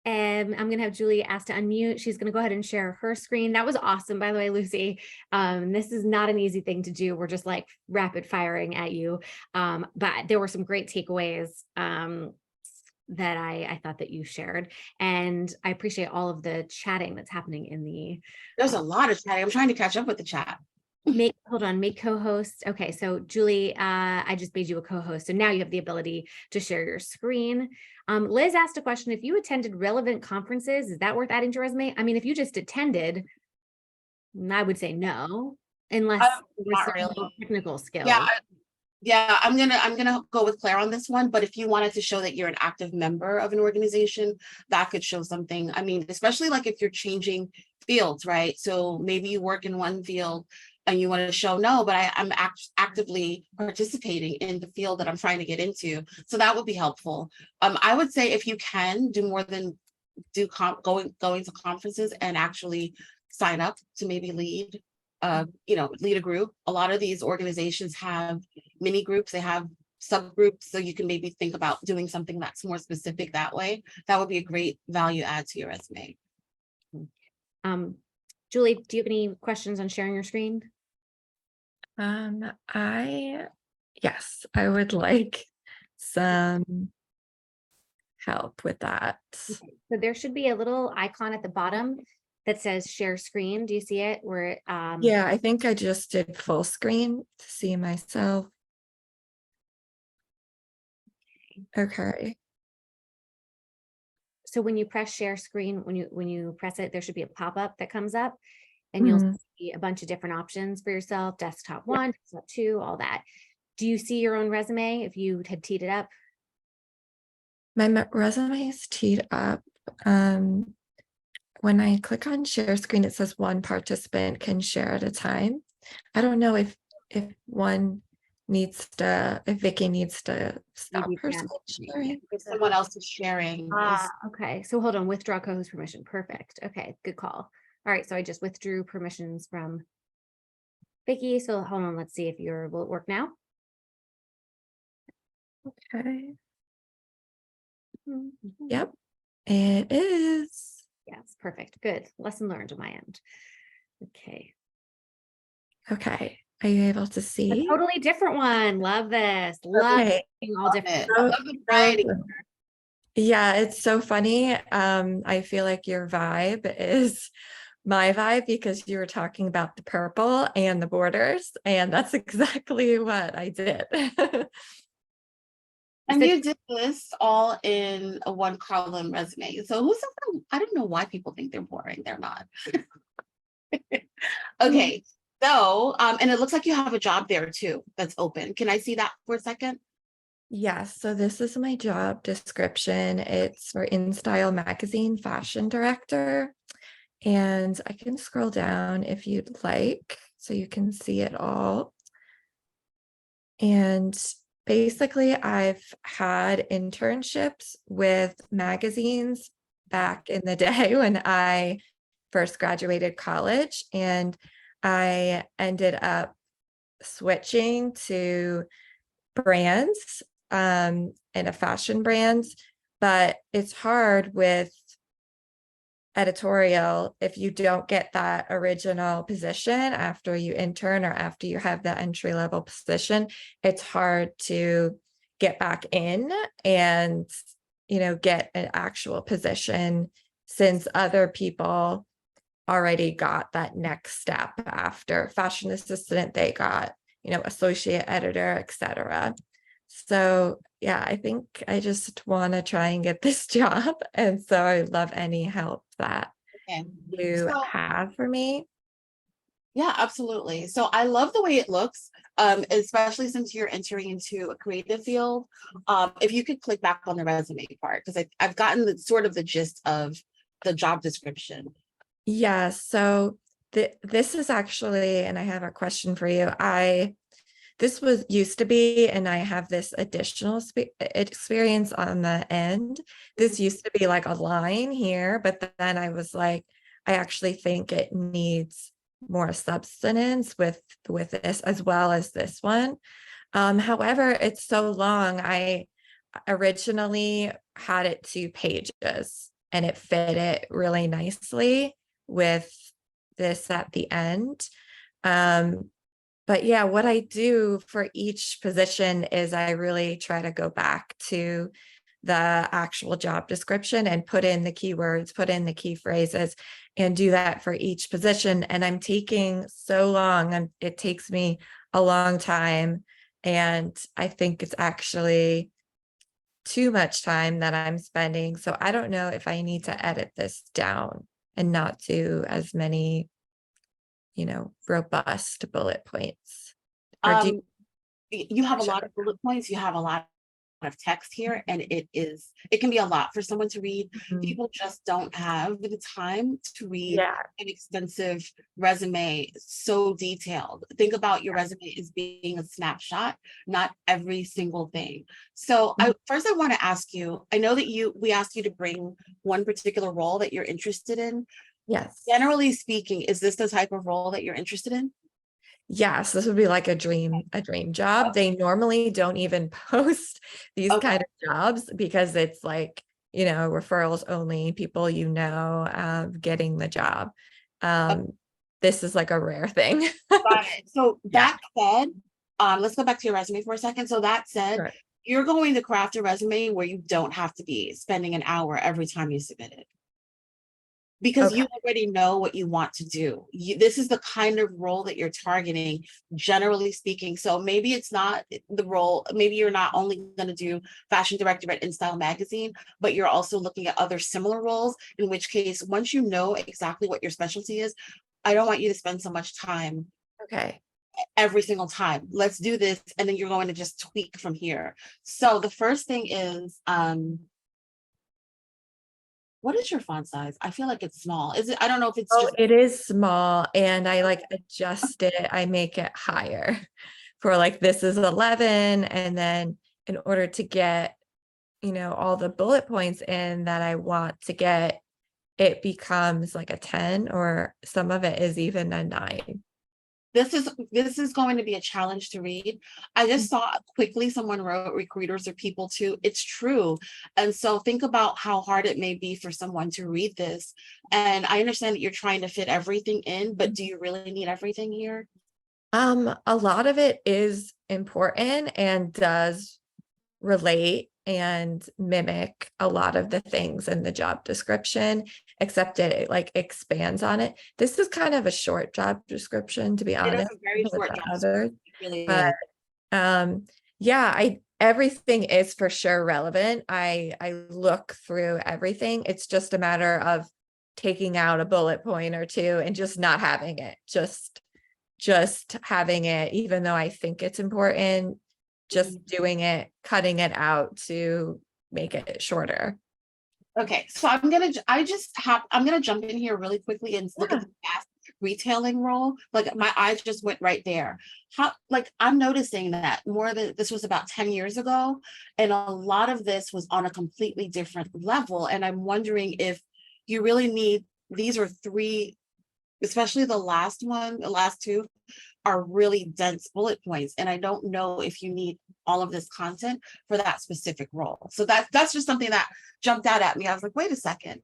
And I'm gonna have Julie asked to unmute. She's gonna go ahead and share her screen. That was awesome, by the way, Lucy. This is not an easy thing to do. We're just like rapid firing at you. But there were some great takeaways that I thought that you shared. And I appreciate all of the chatting that's happening in the There's a lot of chatting. I'm trying to catch up with the chat. make co-host. Okay, so Julie, I just made you a co-host. So now you have the ability to share your screen. Liz asked a question: if you attended relevant conferences, is that worth adding to your resume? I mean, if you just attended, I would say no, unless it was Not really. technical skills. Yeah, I'm gonna go with Claire on this one, but if you wanted to show that you're an active member of an organization, that could show something. I mean, especially like if you're changing fields, right? So maybe you work in one field and you want to show no, but I'm actively participating in the field that I'm trying to get into. So that would be helpful. I would say if you can do more than going to conferences and actually sign up to maybe lead lead a group. A lot of these organizations have mini groups, they have subgroups, so you can maybe think about doing something that's more specific that way. That would be a great value add to your resume. Julie, do you have any questions on sharing your screen? Yes, I would like some help with that. Okay. So there should be a little icon at the bottom that says share screen. Do you see it? Where Yeah, I think I just did full screen to see myself. Okay. So when you press share screen, when you press it, there should be a pop-up that comes up, and you'll see a bunch of different options for yourself: desktop 1, desktop 2, all that. Do you see your own resume if you had teed it up? My resume is teed up. When I click on share screen, it says one participant can share at a time. I don't know if one needs to, if Vicky needs to stop Maybe her that. sharing. If someone else is sharing. Okay, so hold on, withdraw co-host permission. Perfect. Okay, good call. All right, so I just withdrew permissions from Vicky. So hold on, let's see if will it work now? Okay. Yep, it is. Yes, perfect. Good. Lesson learned on my end. Okay. Okay. Are you able to see? A totally different one. Love this. Love being all different. I love the variety. Yeah, it's so funny. I feel like your vibe is my vibe because you were talking about the purple and the borders, and that's exactly what I did. And you did this all in a one column resume. So I don't know why people think they're boring. They're not. Okay. So, and it looks like you have a job there too that's open. Can I see that for a second? Yes, so this is my job description. It's for InStyle magazine fashion director. And I can scroll down if you'd like, so you can see it all. And basically, I've had internships with magazines back in the day when I first graduated college, and I ended up switching to brands and a fashion brands, but it's hard with editorial if you don't get that original position after you intern or after you have that entry-level position. It's hard to get back in and get an actual position, since other people already got that next step. After fashion assistant, they got associate editor, etc. So yeah, I think I just want to try and get this job. And so I love any help that you have for me. Yeah, absolutely. So I love the way it looks, especially since you're entering into a creative field. If you could click back on the resume part, because I've gotten the gist of the job description. Yeah, so this is actually, and I have a question for you. This was used to be, and I have this additional experience on the end. This used to be like a line here, but then I was like, I actually think it needs more substance with this as well as this one. However, it's so long. I originally had it 2 pages. and it fit it really nicely with this at the end. But yeah, what I do for each position is I really try to go back to the actual job description and put in the keywords, put in the key phrases, and do that for each position. And I'm taking so long, and it takes me a long time. And I think it's actually too much time that I'm spending. So I don't know if I need to edit this down and not do as many, robust bullet points. Or do Um, you have a lot Sure. of bullet points, you have a lot of text here, and it can be a lot for someone to read. Mhm. People just don't have the time to read Yeah. an extensive resume so detailed. Think about your resume as being a snapshot, not every single thing. So I want to ask you, I know that we asked you to bring one particular role that you're interested in. Yes. Generally speaking, is this the type of role that you're interested in? Yes, this would be like a dream job. They normally don't even post these Okay. kind of jobs because it's like, referrals only, people getting the job. This is like a rare thing. Got it. So Yeah. that said, let's go back to your resume for a second. So that said, Sure. you're going to craft a resume where you don't have to be spending an hour every time you submit it. Because Okay. you already know what you want to do. This is the kind of role that you're targeting, generally speaking. So maybe it's not the role, maybe you're not only going to do fashion director at InStyle magazine, but you're also looking at other similar roles, in which case, once you know exactly what your specialty is, I don't want you to spend so much time Okay. every single time. Let's do this, and then you're going to just tweak from here. So the first thing is, what is your font size? I feel like it's small. Is it? I don't know if it's Oh, just. it is small, and I like adjust it. I make it higher for like, this is 11. And then in order to get, all the bullet points in that I want to get, it becomes like a 10, or some of it is even a 9. This is going to be a challenge to read. I just saw quickly someone wrote recruiters are people too. It's true. And so think about how hard it may be for someone to read this. And I understand that you're trying to fit everything in, but do you really need everything here? A lot of it is important and does relate and mimic a lot of the things in the job description, except it like expands on it. This is kind of a short job description, to be It is honest, a very with short the job others. description. It really But is. yeah, everything is for sure relevant. I look through everything. It's just a matter of taking out a bullet point or two and just not having it, just having it, even though I think it's important, just doing it, cutting it out to make it shorter. Okay, so I'm gonna jump in here really quickly and look at the fast retailing role. Like my eyes just went right there. I'm noticing that this was about 10 years ago, and a lot of this was on a completely different level. And I'm wondering if you really need, these are three, especially the last two are really dense bullet points. And I don't know if you need all of this content for that specific role. So that's just something that jumped out at me. I was like, wait a second.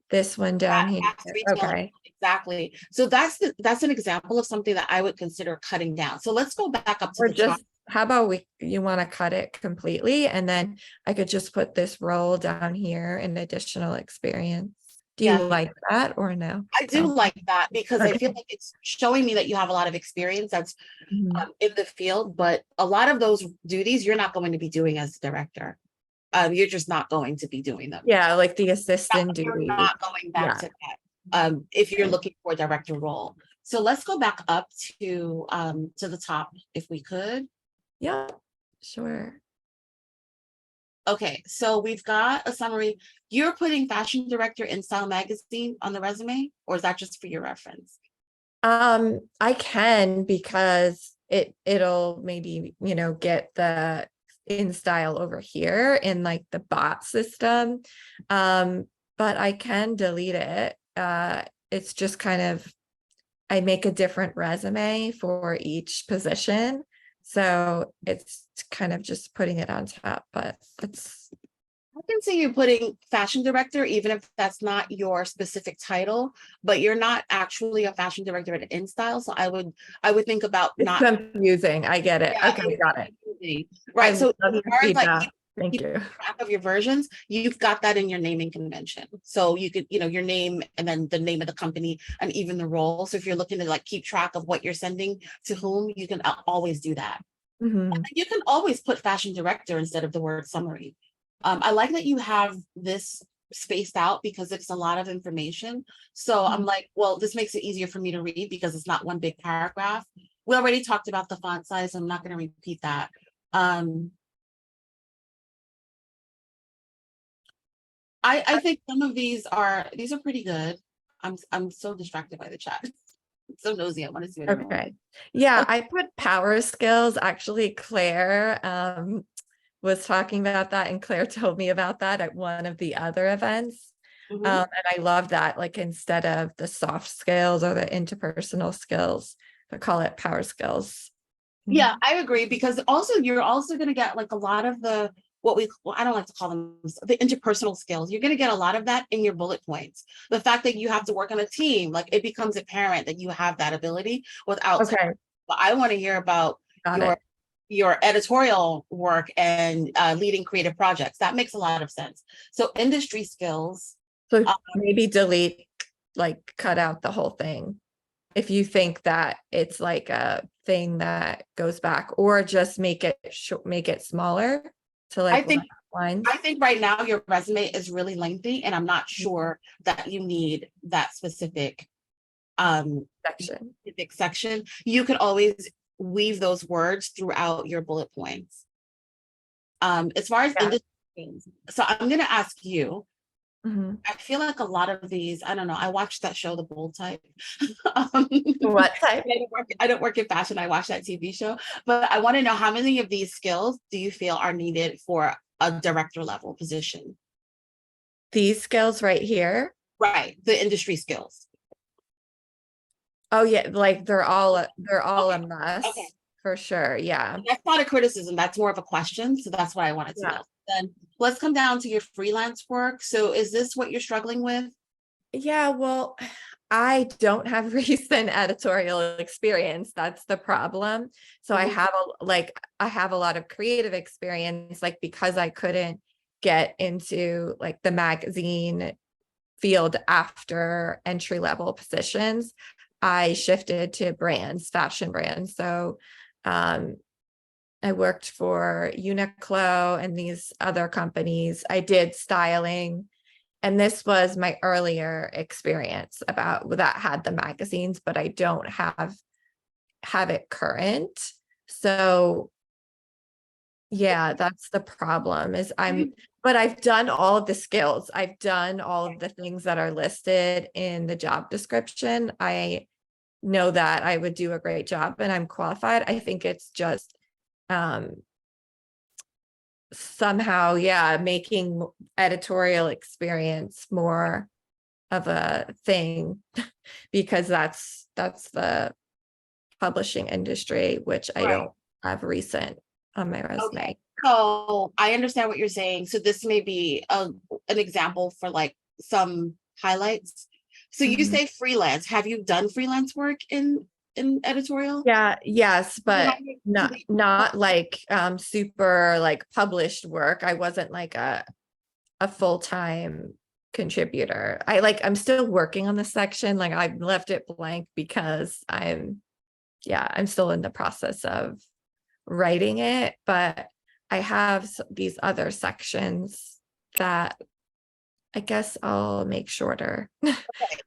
This one down here. Fast retailing, Okay. exactly. So that's an example of something that I would consider cutting down. So let's go back up to Or the top. just, how about you want to cut it completely, and then I could just put this role down here in additional experience. Do you Yeah. like that or no? I do like that because I feel like it's showing me that you have a lot of experience that's Mhm. in the field, but a lot of those duties you're not going to be doing as director. You're just not going to be doing them. Yeah, like the assistant You're duty. not going back Yeah. to that if you're Right. looking for a director role. So let's go back up to the top if we could. Yeah, sure. Okay, so we've got a summary. You're putting fashion director in Style magazine on the resume, or is that just for your reference? I can, because it'll maybe, get the in style over here in like the bot system. But I can delete it. It's just kind of, I make a different resume for each position. So it's kind of just putting it on top, but I can see you putting fashion director, even if that's not your specific title, but you're not actually a fashion director at InStyle. So I would think about It's not. confusing. I get it. Yeah, Okay, got it. right. I So love as your far as like feedback. Thank keeping you. track of your versions, you've got that in your naming convention. So you could, your name and then the name of the company and even the role. So if you're looking to like keep track of what you're sending to whom, you can always do that. Mhm. You can always put fashion director instead of the word summary. I like that you have this spaced out because it's a lot of information. So I'm like, well, this makes it easier for me to read because it's not one big paragraph. We already talked about the font size. I'm not going to repeat that. I think some of these are pretty good. I'm so distracted by the chat. I'm so nosy. I want to see what everyone. Okay. Yeah, I put power skills. Actually, Claire was talking about that, and Claire told me about that at one of the other events. Mhm. And I love that, like instead of the soft skills or the interpersonal skills, I call it power skills. Yeah, I agree because also you're also going to get like a lot of the I don't like to call them the interpersonal skills. You're going to get a lot of that in your bullet points. The fact that you have to work on a team, like it becomes apparent that you have that ability without. Okay, But I want to hear about got your it. your editorial work and leading creative projects. That makes a lot of sense. So industry skills. So maybe delete, like cut out the whole thing. If you think that it's like a thing that goes back, or just make it make it smaller to I like think lines. I think right now your resume is really lengthy, and I'm not sure that you need that specific Section. section. You could always weave those words throughout your bullet points. As far as Yeah. industry things, so I'm going to ask you. Mhm. I feel like a lot of these, I don't know. I watched that show, The Bold Type. um, What type? I don't work in fashion. I watch that TV show, but I want to know how many of these skills do you feel are needed for a director level position? These skills right here. Right, the industry skills. Oh yeah, like they're all a Okay. must Okay. for sure. Yeah. That's not a criticism. That's more of a question. So that's what I wanted to Yeah. know. Then let's come down to your freelance work. So is this what you're struggling with? Yeah, well, I don't have recent editorial experience. That's the problem. So I Mhm. have I have a lot of creative experience, like because I couldn't get into like the magazine field after entry level positions, I shifted to brands, fashion brands. So I worked for Uniqlo and these other companies. I did styling. And this was my earlier experience about that had the magazines, but I don't have it current. So yeah, that's the problem is but I've done all of the skills. I've done all of the things that are listed in the job description. I know that I would do a great job and I'm qualified. I think it's just somehow, yeah, making editorial experience more of a thing because that's the publishing industry, which I Right. don't have recent on my resume. Okay. So I understand what you're saying. So this may be an example for like some highlights. So you Mhm. say freelance. Have you done freelance work in editorial? Yeah, yes, but Do not like super like published work. I wasn't like a full-time contributor. I'm still working on the section. Like I've left it blank because I'm still in the process of writing it, but I have these other sections that I guess I'll make shorter So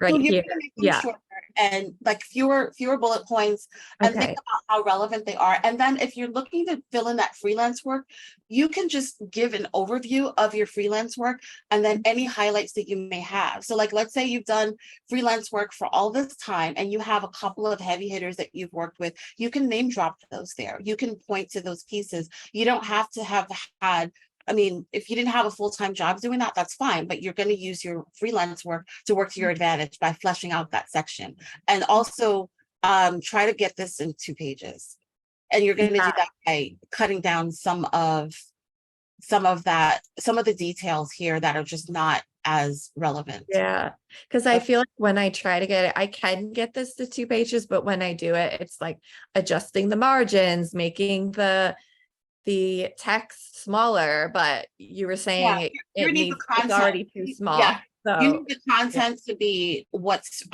right you're here. gonna make them Yeah. shorter and like fewer bullet points and think Okay. about how relevant they are. And then if you're looking to fill in that freelance work, you can just give an overview of your freelance work and then any highlights that you may have. So like let's say you've done freelance work for all this time and you have a couple of heavy hitters that you've worked with, you can name drop those there. You can point to those pieces. You don't have to have had if you didn't have a full-time job doing that, that's fine, but you're going to use your freelance work to work to your advantage by fleshing out that section. And also try to get this in 2 pages. And you're going to do that by cutting down some of some of the details here that are just not as relevant. Yeah, because I feel like when I try to get it, I can get this to 2 pages, but when I do it, it's like adjusting the margins, making the text smaller, but you were saying Yeah, it, you it need the needs, it's content. already too small. Yeah. You So need the content to be what's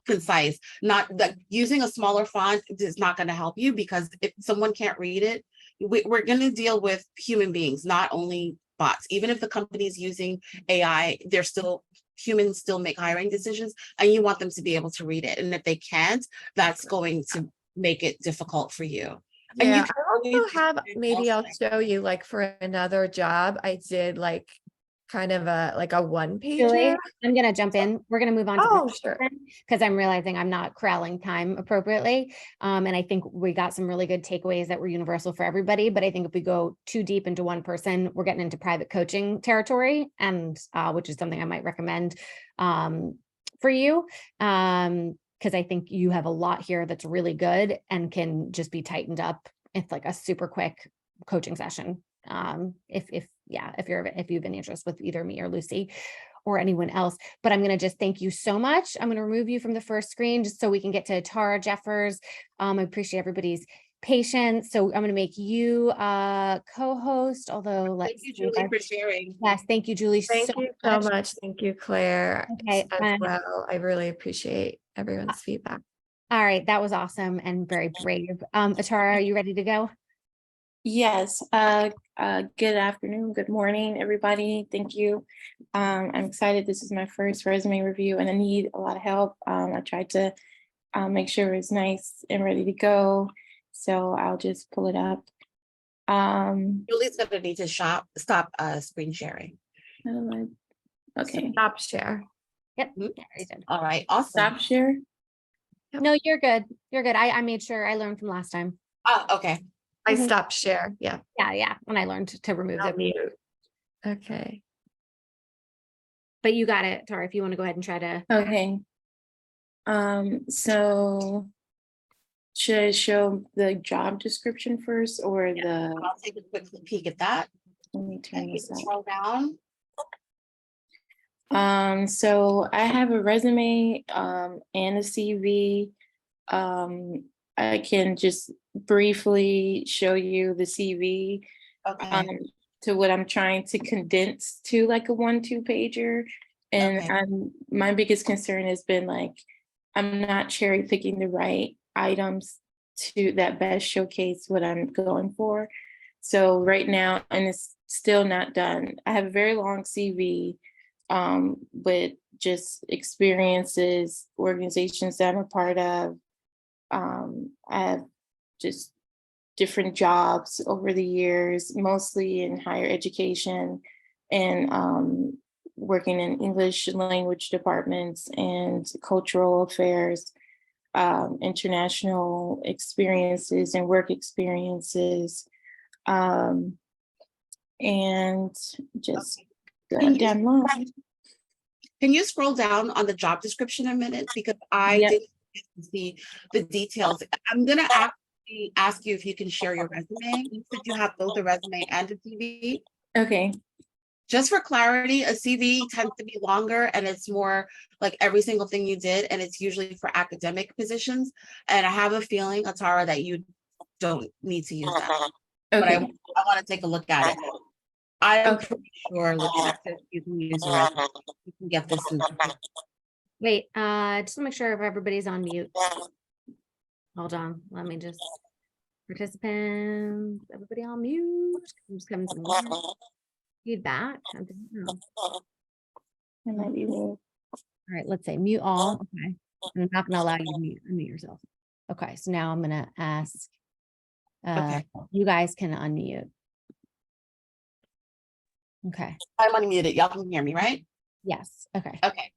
concise, not that using a smaller font is not going to help you, because if someone can't read it, we're going to deal with human beings, not only bots. Even if the company's using AI, they're still humans, still make hiring decisions, and you want them to be able to read it. And if they can't, that's going to make it difficult for you. And yeah, you can I always also have, maybe I'll also- show you, like for another job, I did like kind of a 1 Julie, pager. I'm gonna jump in. We're gonna move on to Oh, sure. because I'm realizing I'm not corralling time appropriately. And I think we got some really good takeaways that were universal for everybody. But I think if we go too deep into one person, we're getting into private coaching territory, and which is something I might recommend for you. Because I think you have a lot here that's really good and can just be tightened up. It's like a super quick coaching session. If you've any interest with either me or Lucy or anyone else. But I'm going to just thank you so much. I'm going to remove you from the first screen just so we can get to Tara Jeffers. I appreciate everybody's patience. So I'm going to make you co-host, although let's Thank you, Julie, for sharing. Yes, thank you, Julie. Thank you so much. Thank you, Claire, Okay, as well. I really appreciate everyone's feedback. All right, that was awesome and very brave. Atara, are you ready to go? Yes, good afternoon, good morning, everybody. Thank you. I'm excited. This is my first resume review and I need a lot of help. I tried to make sure it's nice and ready to go. So I'll just pull it up. Julie's gonna need to stop screen sharing. Okay, Stop share. Yep. Mhm. Yeah, you did. All right, awesome. stop share. No, you're good. You're good. I made sure I learned from last time. Okay. I Mhm. stopped share. Yeah. Yeah. When I learned to remove I'll them. mute. Okay. But you got it, Tara, if you want to go ahead and try to. Okay. So should I show the job description first or I'll take a quick peek at that. let me turn And you this can up. scroll down. So I have a resume and a CV. I can just briefly show you the CV Okay. to what I'm trying to condense to like a 1-2 pager. And Okay. my biggest concern has been like, I'm not cherry picking the right items to that best showcase what I'm going for. So right now, and it's still not done, I have a very long CV with just experiences, organizations that I'm a part of. I have just different jobs over the years, mostly in higher education and working in English language departments and cultural affairs, international experiences and work experiences, and just going down the line. Can you scroll down on the job description a minute? Because I Yep. didn't get to see the details. I'm gonna actually ask you if you can share your resume. You said you have both a resume and a CV. Okay. Just for clarity, a CV tends to be longer and it's more like every single thing you did, and it's usually for academic positions. And I have a feeling, Atara, that you don't need to use that. But I Okay. want to take a look at it. I'm Okay. pretty sure you can use your resume. You can get this in. Wait, just to make sure if everybody's on mute. Hold on, let me just, participants, everybody on mute. I'm just having some feedback. I don't know. That might be me. All right, let's say mute all. Okay. And I'm not gonna allow you to unmute yourself. Okay, so now I'm gonna ask, Okay. you guys can unmute. Okay, I'm unmuted. Y'all can hear me, right? yes, okay. Okay.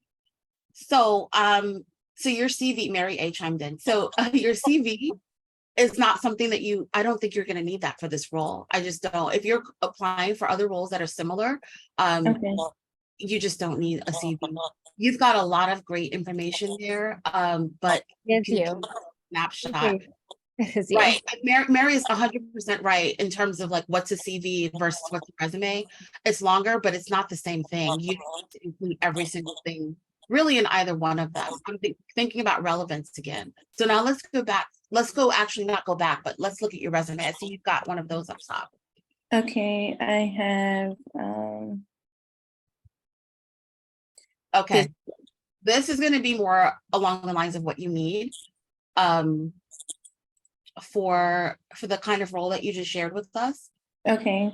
So, so your CV, Mary A chimed in. So your CV is not something that I don't think you're going to need that for this role. I just don't. If you're applying for other roles that are similar, Okay. you just don't need a CV. You've got a lot of great information there, but It's you you. can snapshot. Okay. It is you. Right. Mary is 100% right in terms of like what's a CV versus what's a resume. It's longer, but it's not the same thing. You need to include every single thing really in either one of them. I'm thinking about relevance again. So now let's go back. Let's go actually not go back, but let's look at your resume. I see you've got one of those up top. Okay, I have Okay. This is going to be more along the lines of what you need for the kind of role that you just shared with us. okay.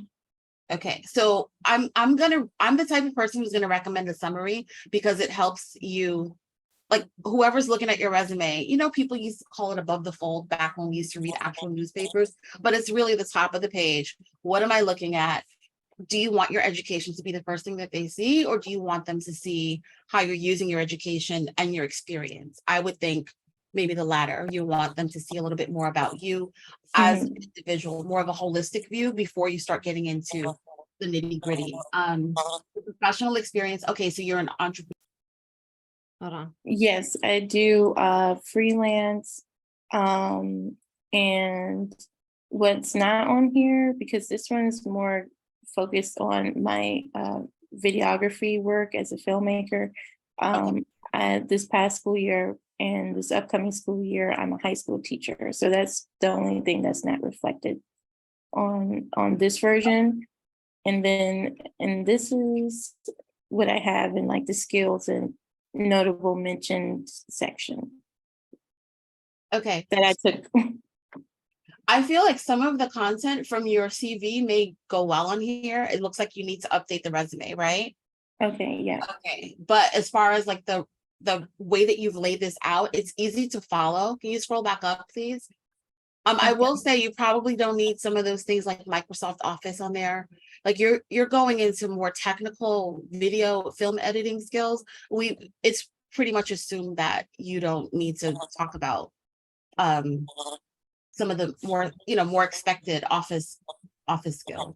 Okay, so I'm the type of person who's gonna recommend a summary because it helps you, like whoever's looking at your resume, you know, people used to call it above the fold back when we used to read actual newspapers, but it's really the top of the page. What am I looking at? Do you want your education to be the first thing that they see, or do you want them to see how you're using your education and your experience? I would think maybe the latter. You want them to see a little bit more about you as an individual, more of a holistic view before you start getting into the nitty gritty. Professional experience. Okay, so you're an entrepreneur. Hold on. Yes, I do freelance. And what's not on here, because this one is more focused on my videography work as a filmmaker. This past school year and this upcoming school year, I'm a high school teacher. So that's the only thing that's not reflected on this version. And this is what I have in like the skills and notable mentioned section. Okay. That I took. I feel like some of the content from your CV may go well on here. It looks like you need to update the resume, right? Okay, yeah. Okay, but as far as like the way that you've laid this out, it's easy to follow. Can you scroll back up, please? I will say you probably don't need some of those things like Microsoft Office on there. Like you're going into more technical video film editing skills. It's pretty much assumed that you don't need to talk about some of the more, more expected office skills.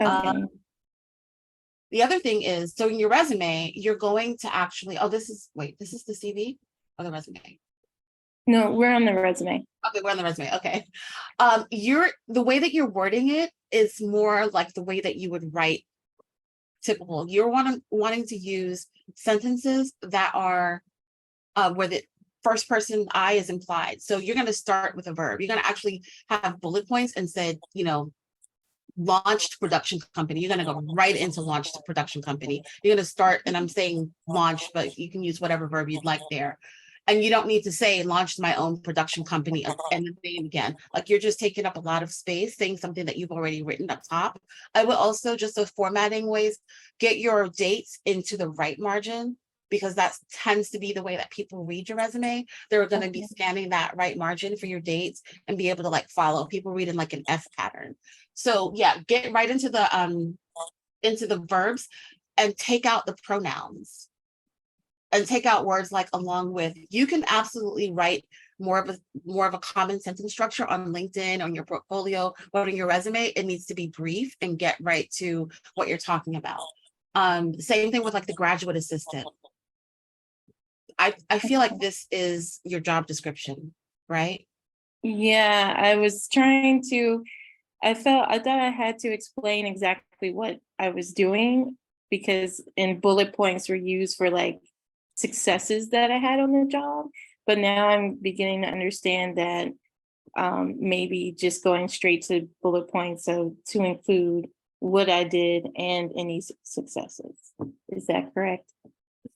Okay. The other thing is, so in your resume, you're going to actually, this is the CV or the resume? No, we're on the resume. Okay, we're on the resume. Okay. The way that you're wording it is more like the way that you would write typical. You're wanting to use sentences that are where the first person I is implied. So you're going to start with a verb. You're going to actually have bullet points and said, launched production company. You're going to go right into launched production company. You're going to start, and I'm saying launch, but you can use whatever verb you'd like there. And you don't need to say launched my own production company and the name again. Like you're just taking up a lot of space, saying something that you've already written up top. I would also, just those formatting ways, get your dates into the right margin, because that tends to be the way that people read your resume. They're going to be scanning that right margin for your dates and be able to like follow. People read in like an F pattern. So yeah, get right into the verbs and take out the pronouns and take out words like along with. You can absolutely write more of a common sentence structure on LinkedIn, on your portfolio, but on your resume, it needs to be brief and get right to what you're talking about. Same thing with like the graduate assistant. I feel like this is your job description, right? Yeah, I was trying to, I thought I had to explain exactly what I was doing, because bullet points were used for like successes that I had on the job. But now I'm beginning to understand that maybe just going straight to bullet points, so to include what I did and any successes. Is that correct?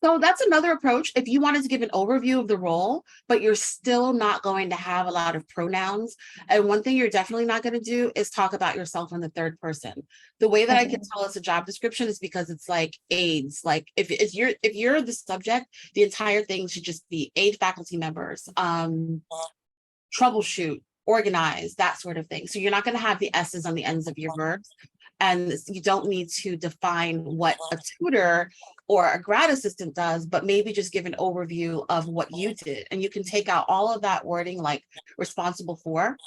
So that's another approach. If you wanted to give an overview of the role, but you're still not going to have a lot of pronouns. And one thing you're definitely not going to do is talk about yourself in the third person. The way that I can tell it's a job description is because it's like aids. Like if you're the subject, the entire thing should just be aid faculty members, troubleshoot, organize, that sort of thing. So you're not going to have the S's on the ends of your verbs. And you don't need to define what a tutor or a grad assistant does, but maybe just give an overview of what you did. And you can take out all of that wording like responsible for,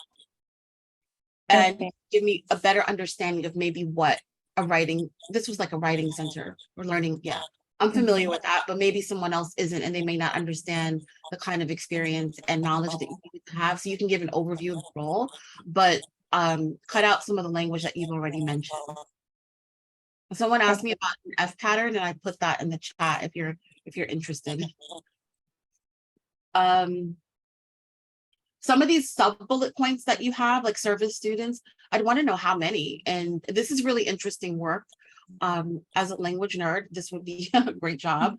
and give me a better understanding of maybe what this was like a writing center or learning. Yeah. I'm familiar with that, but maybe someone else isn't, and they may not understand the kind of experience and knowledge that you need to have. So you can give an overview of the role, but cut out some of the language that you've already mentioned. Someone asked me about an F pattern, and I put that in the chat if you're interested. Some of these sub bullet points that you have, like service students, I'd want to know how many. And this is really interesting work. As a language nerd, this would be a great job.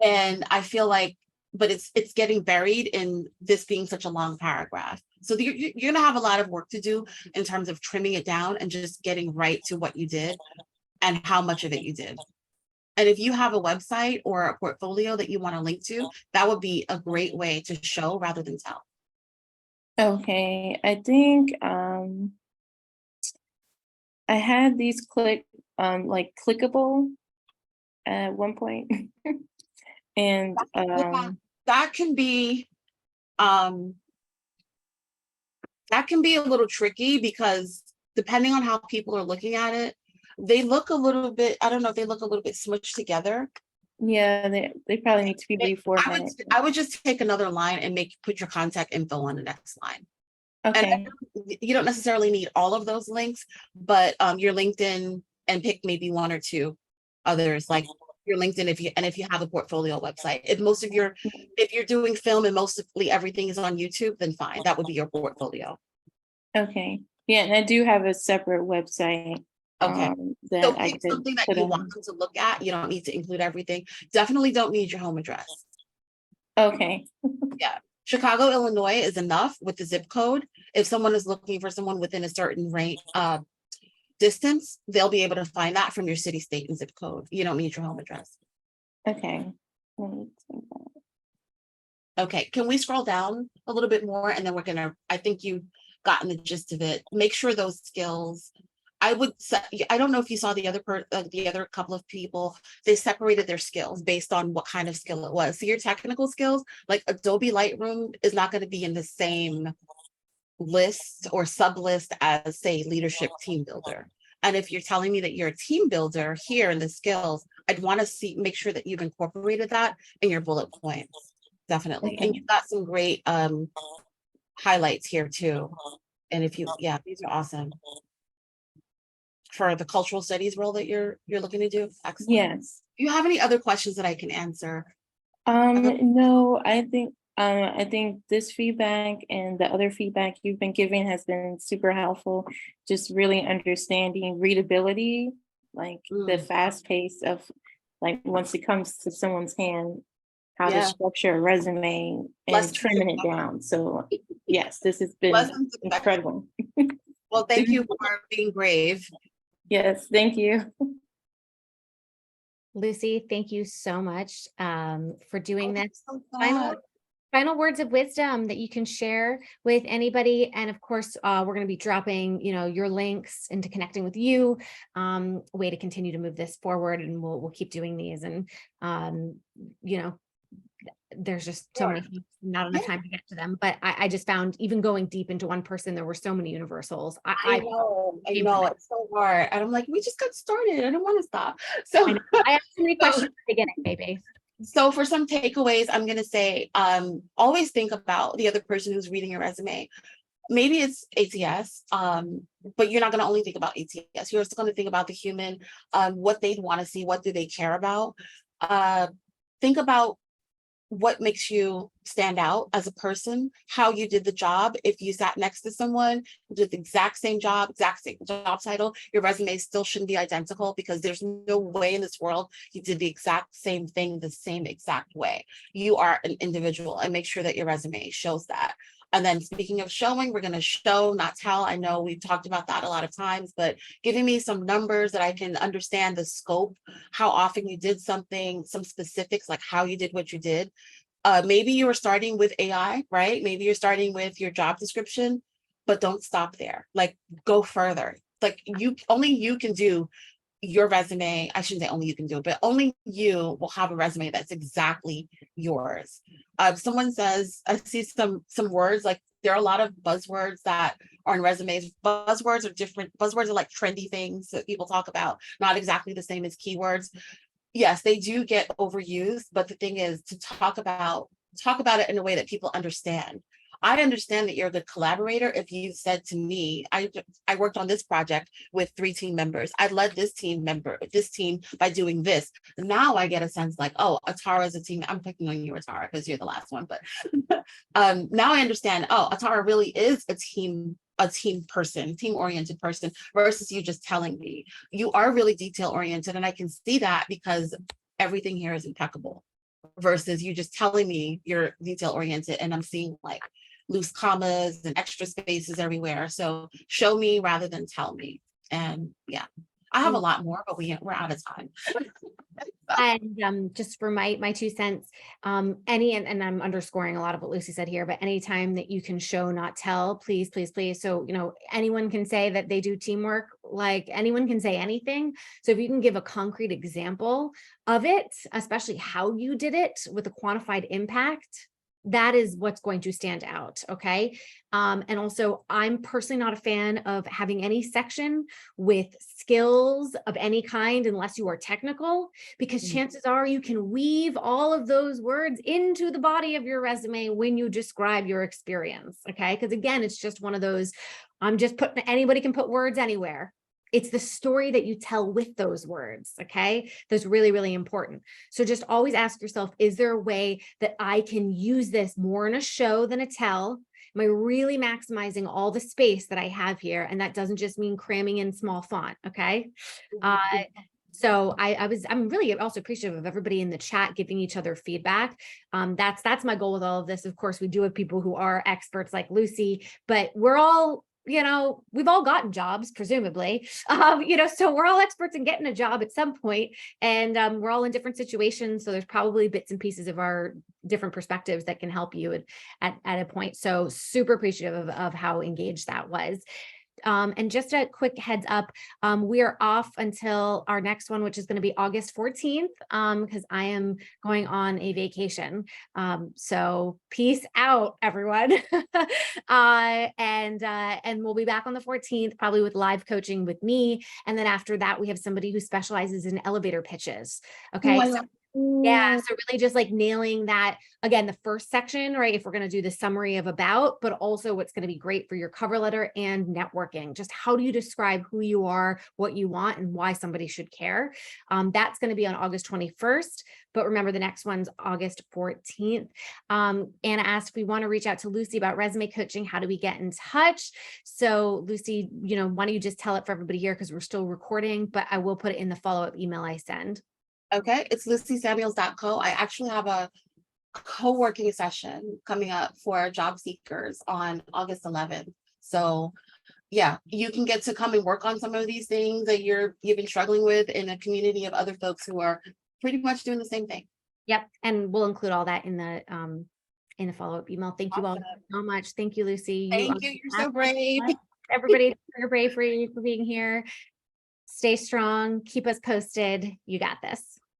And I feel like, but it's getting buried in this being such a long paragraph. So you're going to have a lot of work to do in terms of trimming it down and just getting right to what you did and how much of it you did. And if you have a website or a portfolio that you want to link to, that would be a great way to show rather than tell. Okay, I think I had these like clickable at one point. And that can be a little tricky because depending on how people are looking at it, they look a little bit, I don't know if they look a little bit smushed together. Yeah, they probably need to be reformatted. I would just take another line and put your contact info on the next line. Okay. And you don't necessarily need all of those links, but your LinkedIn, and pick maybe one or two others, like your LinkedIn if you have a portfolio website. If you're doing film and mostly everything is on YouTube, then fine, that would be your portfolio. Okay. Yeah, and I do have a separate website. Okay. That So I pick could something that put you on. want them to look at. You don't need to include everything. Definitely don't need your home address. Okay. Yeah. Chicago, Illinois is enough with the zip code. If someone is looking for someone within a certain range, distance, they'll be able to find that from your city, state, and zip code. You don't need your home address. Okay. Okay, can we scroll down a little bit more? And then I think you've gotten the gist of it. Make sure those skills, I don't know if you saw the other couple of people, they separated their skills based on what kind of skill it was. So your technical skills, like Adobe Lightroom, is not going to be in the same list or sub list as, say, leadership team builder. And if you're telling me that you're a team builder here in the skills, I'd want to make sure that you've incorporated that in your bullet points. Definitely. Okay. And you've got some great highlights here too. And these are awesome. For the cultural studies role that you're looking to do. Excellent. Yes. Do you have any other questions that I can answer? No, I think this feedback and the other feedback you've been giving has been super helpful. Just really understanding readability, like the fast pace of, like, once it comes to someone's hand, how to structure a resume and trimming it down. So yes, this has been incredible. Well, thank you for being brave. Yes, thank you. Lucy, thank you so much for doing this. So Final words of wisdom that you can share with anybody. And of course, we're going to be dropping, your links into connecting with you, a way to continue to move this forward, and we'll keep doing these. And, there's just so many things, not enough time to get to them. But I just found, even going deep into one person, there were so many universals. I know it's so hard. And I'm like, we just got started. I don't want to stop. So I have so many questions at the beginning, baby. So for some takeaways, I'm going to say, always think about the other person who's reading your resume. Maybe it's ATS, but you're not going to only think about ATS. You're also going to think about the human, what they'd want to see, what do they care about. Think about what makes you stand out as a person, how you did the job. If you sat next to someone who did the exact same job title, your resume still shouldn't be identical, because there's no way in this world you did the exact same thing the same exact way. You are an individual, and make sure that your resume shows that. And then, speaking of showing, we're going to show, not tell. I know we've talked about that a lot of times, but giving me some numbers that I can understand the scope, how often you did something, some specifics, like how you did what you did. Maybe you were starting with AI, right? Maybe you're starting with your job description, but don't stop there. Like, go further. Like, only you can do your resume. I shouldn't say only you can do it, but only you will have a resume that's exactly yours. Someone says, I see some words, like there are a lot of buzzwords that are in resumes. Buzzwords are different. Buzzwords are like trendy things that people talk about, not exactly the same as keywords. yes, they do get overused, but the thing is to talk about it in a way that people understand. I understand that you're a good collaborator if you said to me, I worked on this project with 3 team members. I led this team by doing this. Now I get a sense like, oh, Atara is a team. I'm picking on you, Atara, because you're the last one. But now I understand, oh, Atara really is a team person, team oriented person, versus you just telling me. You are really detail oriented, and I can see that because everything here is impeccable, versus you just telling me you're detail oriented and I'm seeing like loose commas and extra spaces everywhere. So show me rather than tell me. And yeah, I have a lot more, but we're out of time. And just for my 2 cents, and I'm underscoring a lot of what Lucy said here, but anytime that you can show, not tell, please, please, please. So, anyone can say that they do teamwork, like anyone can say anything. So if you can give a concrete example of it, especially how you did it with a quantified impact, that is what's going to stand out. Okay. And also, I'm personally not a fan of having any section with skills of any kind unless you are technical, because chances are you can weave all of those words into the body of your resume when you describe your experience. Okay. Because again, it's just one of those, anybody can put words anywhere. It's the story that you tell with those words, okay? That's really, really important. So just always ask yourself, is there a way that I can use this more in a show than a tell? Am I really maximizing all the space that I have here? And that doesn't just mean cramming in small font, okay? So I'm really also appreciative of everybody in the chat giving each other feedback. That's my goal with all of this. Of course, we do have people who are experts like Lucy, but we're all, we've all gotten jobs, presumably, so we're all experts in getting a job at some point, and we're all in different situations. So there's probably bits and pieces of our different perspectives that can help you at a point. So super appreciative of how engaged that was. And just a quick heads up, we are off until our next one, which is going to be August 14th, because I am going on a vacation. So peace out, everyone. And we'll be back on the 14th, probably with live coaching with me. And then after that, we have somebody who specializes in elevator pitches. Okay. Yeah, so really just like nailing that, again, the first section, right? If we're going to do the summary of about, but also what's going to be great for your cover letter and networking, just how do you describe who you are, what you want, and why somebody should care. That's going to be on August 21st, but remember the next one's August 14th. Anna asked if we want to reach out to Lucy about resume coaching, how do we get in touch? So Lucy, why don't you just tell it for everybody here, because we're still recording, but I will put it in the follow-up email I send. Okay, it's lucysamuels.co. I actually have a co-working session coming up for job seekers on August 11th. So yeah, you can get to come and work on some of these things that you've been struggling with in a community of other folks who are pretty much doing the same thing. Yep, and we'll include all that in the follow-up email. Thank you all so much. Thank you, Lucy. Thank you. You're so brave. Everybody, for your bravery, for being here. Stay strong. Keep us posted. You got this.